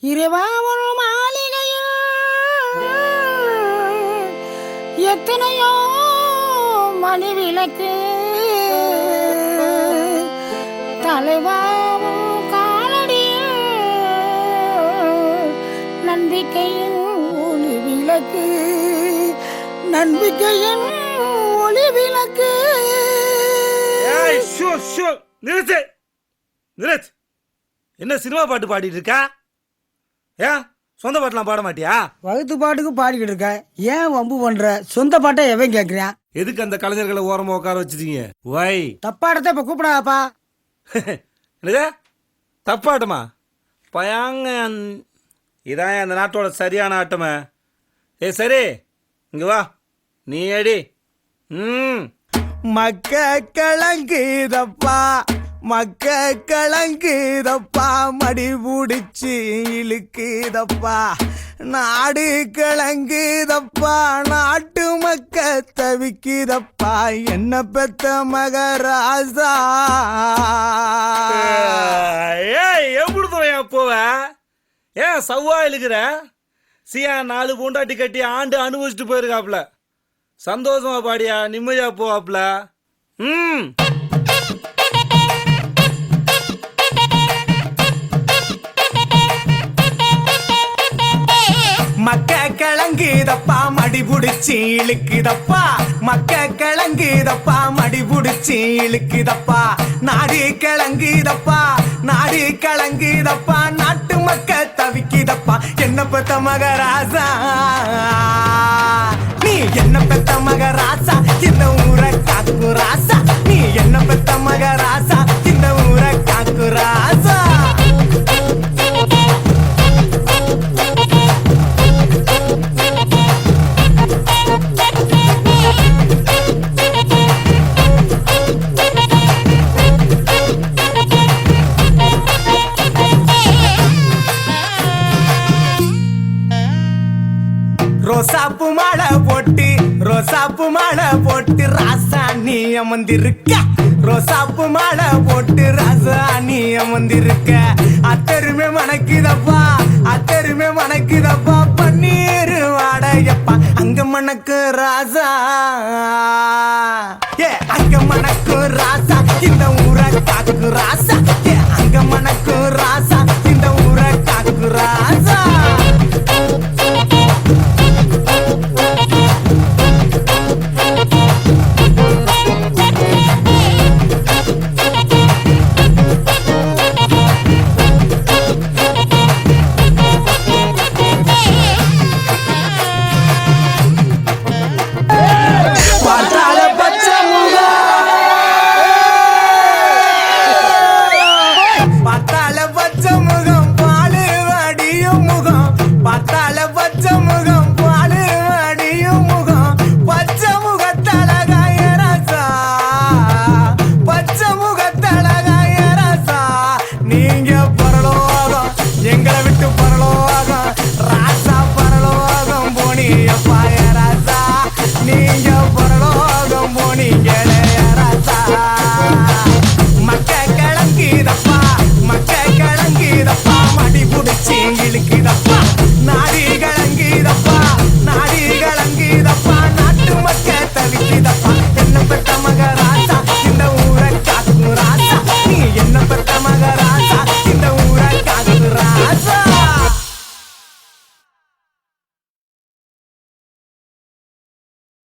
இறைவா ஒரு மாளிகையில் எத்தனையோ மணி விளக்கு தலைவாவும் காலடியில் நம்பிக்கையின் ஒளி விளக்கு நம்பிக்கையின் ஒளி விளக்கு. நிறுத்து நிறுத்து. என்ன சினிமா பாட்டு பாடிட்டு இருக்கா? ஏன் சொந்த பாட்டுலாம் பாட மாட்டியா? வகுத்து பாட்டுக்கு பாடிக்கிட்டு இருக்க, ஏன் வம்பு பண்ற? சொந்த பாட்டை எவன் கேட்கிறான்? எதுக்கு அந்த கலைஞர்களை ஓரமா உட்கார வச்சிருக்கீங்க? வை தப்பாடத்தை இப்ப கூப்பிடாப்பா. என்னது தப்பாட்டமா? பயாங்க இதான் அந்த நாட்டோட சரியான ஆட்டமே. சரி இங்க வா, நீ அடி. மக்க கலங்குதப்பா மக்க கலங்குதப்பா மடி பிடிச்சி இழுக்குதப்பா நாடு கலங்குதப்பா நாட்டு மக்க தவிக்குதப்பா என்ன பெத்த மகராசா. எப்படி துறையா போவ? ஏன் சவ்வா இழுக்கிற? சியா 4 பூண்டாட்டி கட்டி ஆண்டு அனுபவிச்சுட்டு போயிருக்காப்ல. சந்தோஷமா பாடியா, நிம்மதியா போவாப்ல. மக்க கிளங்குதப்பா மடி புடிச்சி இழுக்குதப்பா மக்க கிளங்குதப்பா மடி புடிச்சி இழுக்குதப்பா நாடு கிளங்குதப்பா நாடு கிளங்குதப்பா நாட்டு மக்க தவிக்குதப்பா என்ன பெத்த மகராசா நீ என்ன பெத்த மகராசா இந்த ஊரை காக்கு ராசா நீ என்ன பெத்த மகராசா இந்த ஊரை காக்கு ராசா. ரோசாப்பு மாலை போட்டு ராசா நீ அமர்ந்திருக்க ரோசாப்பு மாலை போட்டு ராசா நீ அமர்ந்திருக்க அத்தருமே மணக்குதப்பா பன்னீர் வாடையப்பா அங்க மணக்கு ராசா அங்க மணக்கு ராசா இந்த ஊரை காக்கு ராசா அங்க மணக்கு ராசா இந்த ஊரை காக்கு ராசா. பார்த்தால